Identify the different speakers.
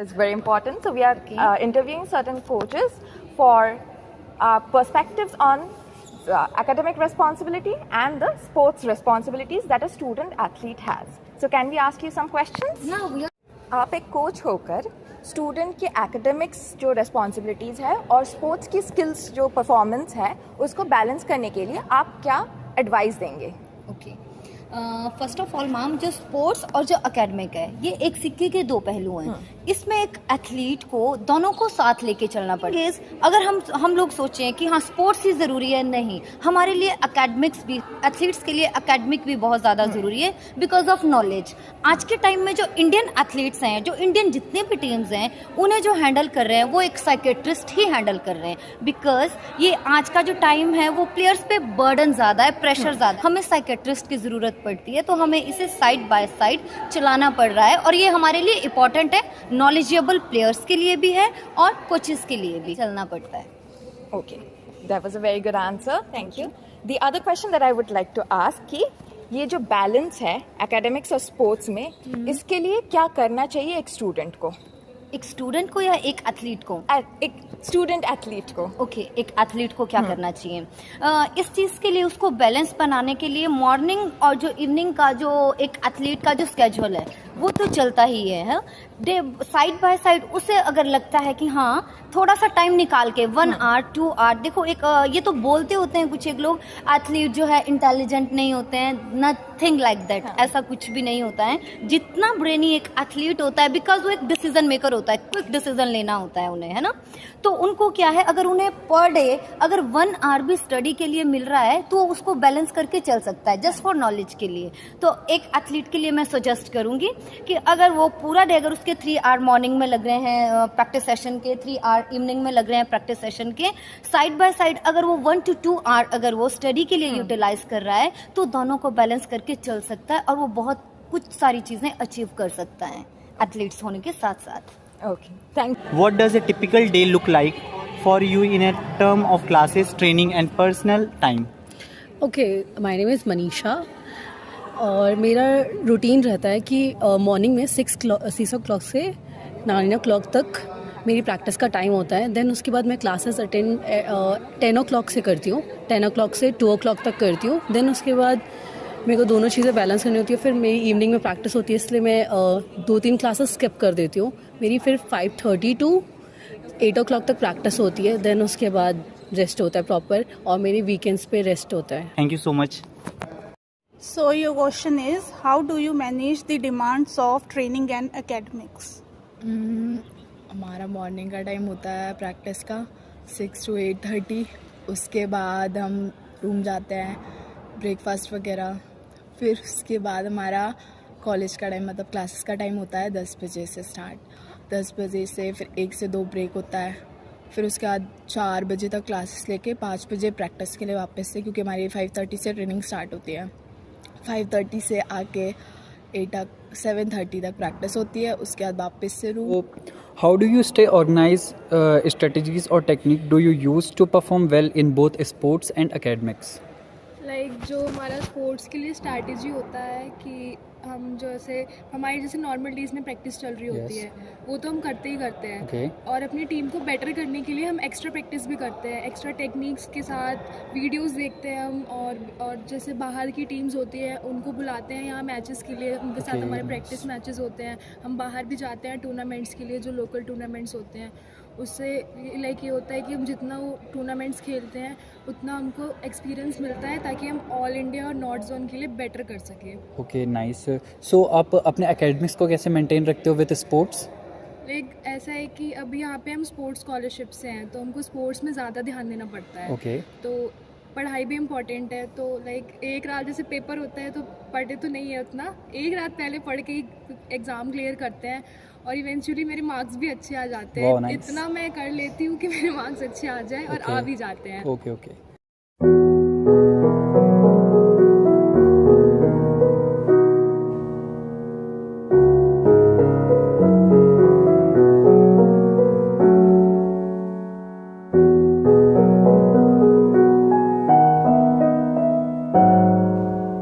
Speaker 1: It's very important. So we are interviewing certain coaches for perspectives on academic responsibility and the sports responsibilities that a student athlete has. So can we ask you some questions?
Speaker 2: Yeah, we are.
Speaker 1: आप एक coach होकर student के academics जो responsibilities है और sports की skills जो performance है उसको बैलेंस करने के लिए आप क्या एडवाइस देंगे?
Speaker 2: Okay, first of all ma'am, जो स्पोर्ट्स और जो एकेडमिक है ये एक सिक्के के दो पहलू हैं। इसमें एक एथलीट को दोनों को साथ लेके चलना पड़ेगा। अगर हम लोग सोचें कि हाँ स्पोर्ट्स ही ज़रूरी है, नहीं, हमारे लिए एकेडमिक्स भी, एथलीट्स के लिए एकेडमिक भी बहुत ज़्यादा ज़रूरी है बिकॉज ऑफ नॉलेज। आज के टाइम में जो इंडियन एथलीट्स हैं, जो इंडियन जितने भी टीम्स हैं, उन्हें जो हैंडल कर रहे हैं वो एक साइकेट्रिस्ट ही हैंडल कर रहे हैं बिकॉज ये आज का जो टाइम है वो प्लेयर्स पे बर्डन ज़्यादा है, प्रेशर ज़्यादा, हमें साइकेट्रिस्ट की ज़रूरत पड़ती है। तो हमें इसे साइड बाय साइड चलाना पड़ रहा है और ये हमारे लिए इम्पॉर्टेंट है, नॉलेजेबल प्लेयर्स के लिए भी है और कोचेस के लिए भी चलना पड़ता है।
Speaker 1: Okay, that was a very good answer. Thank you. The other question that I would like to ask कि ये जो बैलेंस है एकेडमिक्स और स्पोर्ट्स में, इसके लिए क्या करना चाहिए एक स्टूडेंट को?
Speaker 2: एक स्टूडेंट को या एक एथलीट को?
Speaker 1: एक स्टूडेंट एथलीट को।
Speaker 2: ओके, एक एथलीट को क्या करना चाहिए? इस चीज़ के लिए उसको बैलेंस बनाने के लिए मॉर्निंग और जो इवनिंग का जो एक एथलीट का जो स्केड्यूल है वो तो चलता ही है। डे साइड बाय साइड उसे अगर लगता है कि हाँ थोड़ा सा टाइम निकाल के 1 आवर 2 आवर, देखो एक ये तो बोलते होते हैं कुछ एक लोग एथलीट जो है इंटेलिजेंट नहीं होते हैं, नथिंग लाइक दैट, ऐसा कुछ भी नहीं होता है। जितना ब्रेनी एक एथलीट होता है बिकॉज वो एक डिसीजन मेकर होता है, क्विक डिसीजन लेना होता है उन्हें, है ना। तो उनको क्या है, अगर उन्हें पर डे अगर 1 आवर भी स्टडी के लिए मिल रहा है तो उसको बैलेंस करके चल सकता है जस्ट फॉर नॉलेज के लिए। तो एक एथलीट के लिए मैं सजेस्ट करूंगी कि अगर वो पूरा डे, अगर उसके 3 आवर मॉर्निंग में लग रहे हैं प्रैक्टिस सेशन के, 3 आवर इवनिंग में लग रहे हैं प्रैक्टिस सेशन के, साइड बाय साइड अगर वो 1 to 2 आवर अगर वो स्टडी के लिए यूटिलाइज कर रहा है तो दोनों को बैलेंस करके चल सकता है और वो बहुत कुछ सारी चीज़ें अचीव कर सकता है एथलीट्स होने के साथ साथ।
Speaker 1: Okay, thank you.
Speaker 3: What does a typical day look like for you in a term of classes, training and personal time?
Speaker 4: Okay, my name is Manisha और मेरा रूटीन रहता है कि मॉर्निंग में 6 o'clock से 9 o'clock तक मेरी प्रैक्टिस का टाइम होता है। देन उसके बाद मैं क्लासेस अटेंड 10 o'clock से करती हूँ, 10 o'clock से 2 o'clock तक करती हूँ। देन उसके बाद मेरे को दोनों चीज़ें बैलेंस करनी होती है। फिर मेरी इवनिंग में प्रैक्टिस होती है इसलिए मैं 2-3 क्लासेस स्किप कर देती हूँ। मेरी फिर 5:30 to 8 o'clock तक प्रैक्टिस होती है। देन उसके बाद रेस्ट होता है प्रॉपर और मेरी वीकेंड्स पे रेस्ट होता है।
Speaker 3: Thank you so much.
Speaker 5: So your question is, how do you manage the demands of training and academics?
Speaker 6: हमारा मॉर्निंग का टाइम होता है प्रैक्टिस का 6 to 8:30। उसके बाद हम रूम जाते हैं, ब्रेकफास्ट वगैरह, फिर उसके बाद हमारा कॉलेज का टाइम मतलब क्लासेस का टाइम होता है 10 बजे से स्टार्ट। 10 बजे से फिर 1 से 2 ब्रेक होता है, फिर उसके बाद 4 बजे तक क्लासेस लेके 5 बजे प्रैक्टिस के लिए वापस से, क्योंकि हमारी 5:30 से ट्रेनिंग स्टार्ट होती है। 5:30 से आके 7:30 तक प्रैक्टिस होती है, उसके बाद वापस से room.
Speaker 7: How do you stay organized? Strategies or technique do you use to perform well in both sports and academics?
Speaker 8: जो हमारा स्पोर्ट्स के लिए स्ट्रैटेजी होता है कि हम जैसे हमारी जैसे नॉर्मल डेज में प्रैक्टिस चल रही होती है वो तो हम करते ही करते हैं।
Speaker 7: Okay.
Speaker 8: और अपनी टीम को बेटर करने के लिए हम एक्स्ट्रा प्रैक्टिस भी करते हैं, एक्स्ट्रा टेक्निक्स के साथ वीडियोस देखते हैं हम, और जैसे बाहर की टीम्स होती है उनको बुलाते हैं यहाँ मैचेस के लिए, उनके साथ हमारे प्रैक्टिस मैचेस होते हैं। हम बाहर भी जाते हैं टूर्नामेंट्स के लिए, जो लोकल टूर्नामेंट्स होते हैं। उससे लाइक ये होता है कि हम जितना वो टूर्नामेंट्स खेलते हैं उतना हमको एक्सपीरियंस मिलता है ताकि हम ऑल इंडिया और नॉर्थ जोन के लिए बेटर कर सकें।
Speaker 7: Okay, nice. सो आप अपने एकेडमिक्स को कैसे मेंटेन रखते हो विद स्पोर्ट्स?
Speaker 8: लाइक ऐसा है कि अभी यहाँ पे हम स्पोर्ट्स स्कॉलरशिप से हैं तो हमको स्पोर्ट्स में ज़्यादा ध्यान देना पड़ता है।
Speaker 7: ओके।
Speaker 8: तो पढ़ाई भी इम्पॉर्टेंट है, तो लाइक एक रात जैसे पेपर होता है तो पढ़े तो नहीं है उतना, एक रात पहले पढ़ के ही एग्ज़ाम क्लियर करते हैं और इवेंचुअली मेरे मार्क्स भी अच्छे आ जाते हैं।
Speaker 7: nice.
Speaker 8: इतना मैं कर लेती हूँ कि मेरे मार्क्स अच्छे आ जाए और आ भी जाते हैं।
Speaker 7: Okay okay.